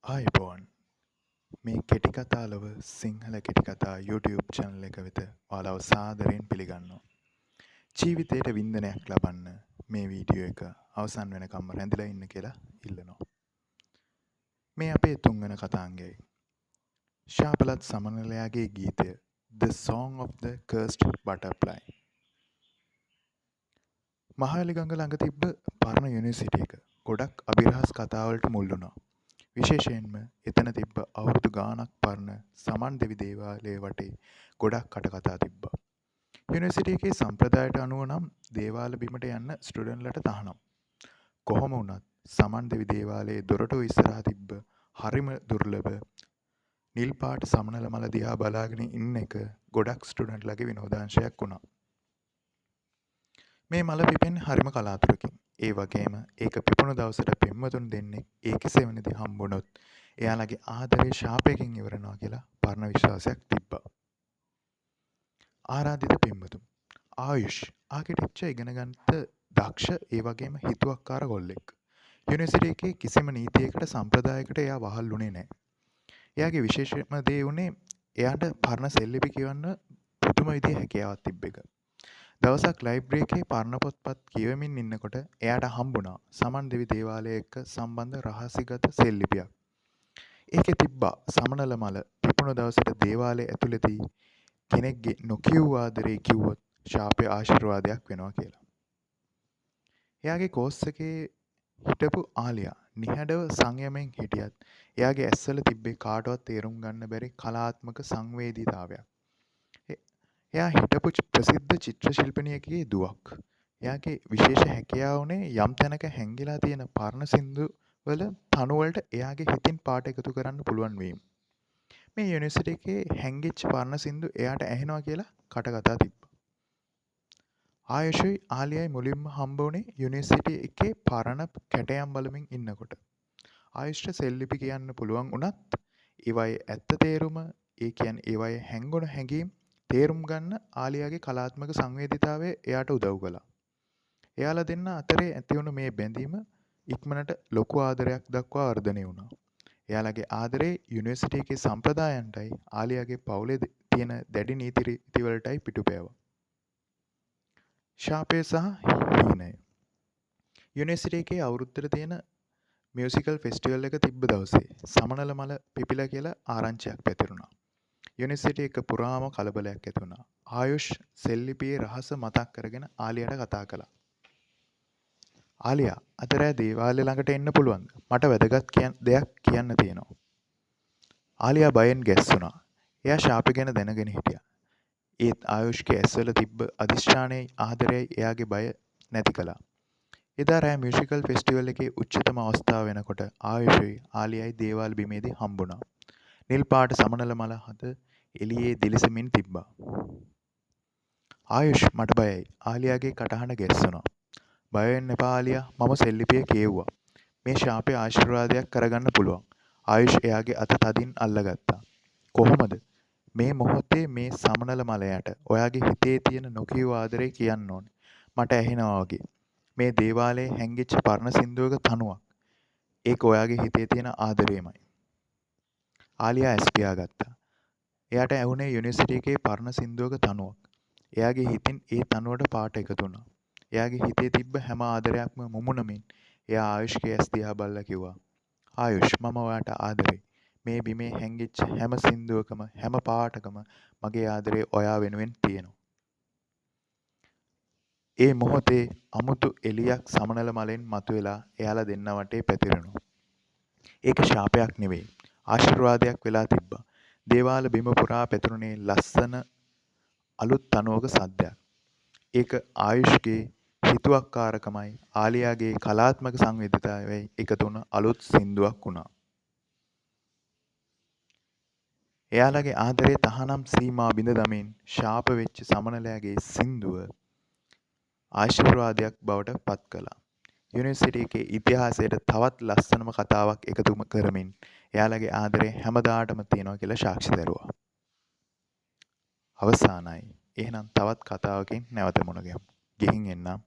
ආයුබෝවන් මේ කෙටි කතා ලොව සිංහල කෙටි කතා YouTube channel එක වෙත ඔයාලව සාදරයෙන් පිළිගන්නවා. ජීවිතයට වින්දනයක් ලබන්න මේ වීඩියෝ එක අවසන් වෙනකම්ම රැඳිලා ඉන්න කියලා ඉල්ලනවා. මේ අපේ තුන්වන කතාංගයයි. ශාපලත් සමනලයාගේ ගීතය The Song of the Cursed Butterfly. Mahaweli ගඟ ළඟ තිබ්බ පරණ යුනිවර්සිටි එක ගොඩක් අභිරහස් කතාවලට මුල් වුණා. විශේෂයෙන්ම එතන තිබ්බ අවුරුදු ගාණක් පරණ සමන් දෙවි දේවාලය වටේ ගොඩක් කටකතා තිබ්බා. යුනිවර්සිටි එකේ සම්ප්‍රදායට අනුව නම් දේවාල බිමට යන්න ස්ටුඩන්ට්ලට තහනම්. කොහොම වුණත් සමන් දෙවි දේවාලයේ දොරටුව ඉස්සරහා තිබ්බ හරිම දුර්ලභ නිල් පාට සමනල මල දිහා බලාගෙන ඉන්න එක ගොඩක් ස්ටුඩන්ට්ලගේ විනෝදාංශයක් වුණා. මේ මල පිපෙන්නේ හරිම කලාතුරකින්. ඒ වගේම ඒක පිපුණු දවසට පෙම්වතුන් දෙන්නෙක් ඒ කෙසෙවණේදී හම්බුනොත් එයාලගේ ආදරේ ශාපයකින් ඉවරනවා කියලා පරණ විශ්වාසයක් තිබ්බා. ආරාධිත පෙම්වතුන් ආයුෂ් ආකිටෙක්චර් ඉගෙන ගන්නත් දක්ෂ ඒ වගේම හිතුවක්කාර කොල්ලෙක්. යුනිවර්සිටි එකේ කිසිම නීතියකට සම්ප්‍රදායකට එයා වහල් වුණේ නැහැ. එයාගේ විශේෂම දේ උනේ එයාට පරණ සෙල්ලිපි කියවන්න පුදුම විදිහේ හැකියාවක් තිබ්බ එක. දවසක් ලයිබ්‍රරි එකේ පරණ පොත්පත් කියවමින් ඉන්නකොට එයාට හම්බුණා සමන් දෙවි දේවාලය එක්ක සම්බන්ධ රහසිගත සෙල්ලිපියක්. ඒකේ තිබ්බා සමනල මල පිපුණු දවසට දේවාලය ඇතුළතදී කෙනෙක්ගේ නොකියූ ආදරේ කිව්වොත් ශාපය ආශිර්වාදයක් වෙනවා කියලා. එයාගේ කෝස් එකේ හිටපු ආලියා නිහඬව සංයමයෙන් හිටියත් එයාගේ ඇස්වල තිබ්බේ කාටවත් තේරුම් ගන්න බැරි කලාත්මක සංවේදීතාවයක්. එයා හිටපු ප්‍රසිද්ධ චිත්‍ර ශිල්පිනියකගේ දුවක්. එයාගේ විශේෂ හැකියාව උනේ යම් තැනක හැංගිලා තියෙන පරණ සින්දු වල තනු වලට එයාගේ හිතින් පාට එකතු කරන්න පුළුවන් වීම. මේ යුනිවර්සිටි එකේ හැංගිච්ච පරණ සින්දු එයාට ඇහෙනවා කියලා කටකතා තිබ්බා. ආයුෂයි ආලියයි මුලින්ම හම්බ වුණේ යුනිවර්සිටි එකේ පරණ කැටයම් බලමින් ඉන්නකොට. ආයුෂ්ට සෙල්ලිපි කියන්න පුළුවන් වුණත් ඒවයේ ඇත්ත තේරුම ඒ කියන්නේ ඒවයේ හැංගුණු හැඟීම් තේරුම් ගන්න ආලියාගේ කලාත්මක සංවේදීතාවය එයාට උදව් කළා. එයාලා දෙන්න අතරේ ඇති වුණු මේ බැඳීම ඉක්මනට ලොකු ආදරයක් දක්වා වර්ධනය වුණා. එයාලගේ ආදරේ යුනිවර්සිටි එකේ සම්ප්‍රදායන්ටයි ආලියාගේ පවුලේ තියෙන දැඩි නීති රීති වලටයි පිටුපෑවා. ශාපය සහ හීනය. යුනිවර්සිටි එකේ අවුරුද්දට තියෙන මියුසිකල් ෆෙස්ටිවල් එක තිබ්බ දවසේ සමනල මල පිපිලා කියලා ආරංචියක් පැතිරුණා. යුනිවර්සිටි එක පුරාම කලබලයක් ඇති වුණා. ආයුෂ් සෙල්ලිපියේ රහස මතක් කරගෙන ආලියාට කතා කළා. ආලියා, අද රෑ දේවාලය ළඟට එන්න පුළුවන්ද? මට වැදගත් දෙයක් කියන්න තියෙනවා. ආලියා බයෙන් ගැස්සුණා. එයා ශාපය ගැන දැනගෙන හිටියා. ඒත් ආයුෂ්ගේ ඇස්වල තිබ්බ අධිෂ්ඨානයේ ආදරයයි එයාගේ බය නැති කළා. එදා රෑ මියුසිකල් ෆෙස්ටිවල් එකේ උච්චතම අවස්ථාව වෙනකොට ආයුෂයි ආලියයි දේවාල බිමේදී හම්බුණා. නිල් පාට සමනල මල හද එළියේ දිලිසෙමින් තිබ්බා. ආයුෂ් මට බයයි. ආලියාගේ කටහඬ ගැස්සුණා. බය වෙන්න එපා ආලියා. මම සෙල්ලිපිය කියෙව්වා. මේ ශාපය ආශිර්වාදයක් කරගන්න පුළුවන්. ආයුෂ් එයාගේ අත තදින් අල්ලගත්තා. කොහොමද? මේ මොහොතේ මේ සමනල මලයට ඔයාගේ හිතේ තියෙන නොකියූ ආදරේ කියන්න ඕනේ. මට ඇහෙනවා වගේ. මේ දේවාලයේ හැංගිච්ච පරණ සින්දුවක තනුවක්. ඒක ඔයාගේ හිතේ තියෙන ආදරේමයි. ආලියා ඇස් පියාගත්තා. එයාට ඇහුනේ යුනිවර්සිටි එකේ පරණ සින්දුවක තනුවක්. එයාගේ හිතින් ඒ තනුවට පාට එකතු වුණා. එයාගේ හිතේ තිබ්බ හැම ආදරයක්ම මුමුණමින් එයා ආයුෂ්ගේ ඇස් දිහා බලලා කිව්වා. ආයුෂ් මම ඔයාට ආදරෙයි. මේ බිමේ හැංගිච්ච හැම සින්දුවකම හැම පාටකම මගේ ආදරේ ඔයා වෙනුවෙන් තියෙනවා. ඒ මොහොතේ අමුතු එළියක් සමනල මලෙන් මතුවෙලා එයාලා දෙන්න වටේ පැතිරුණා. ඒක ශාපයක් නෙවෙයි. ආශිර්වාදයක් වෙලා තිබ්බා. දේවාල බිම පුරා පැතිරුණේ ලස්සන අලුත් තනුවක සද්දයක්. ඒක ආයුෂ්ගේ හිතුවක්කාරකමයි ආලියාගේ කලාත්මක සංවේදීතාවයයි එකතු වුණ අලුත් සින්දුවක් වුණා. එයාලගේ ආදරේ තහනම් සීමා බිඳ දමින් ශාප වෙච්ච සමනලයාගේ සින්දුව ආශිර්වාදයක් බවට පත් කළා. යුනිවර්සිටි එකේ ඉතිහාසයට තවත් ලස්සනම කතාවක් එකතු කරමින් එයාලගේ ආදරේ හැමදාටම තියෙනවා කියලා සාක්ෂි දරුවා. අවසానයි. එහෙනම් තවත් කතාවකින් නැවත මුණ ගැහමු. ගිහින් එන්නම්.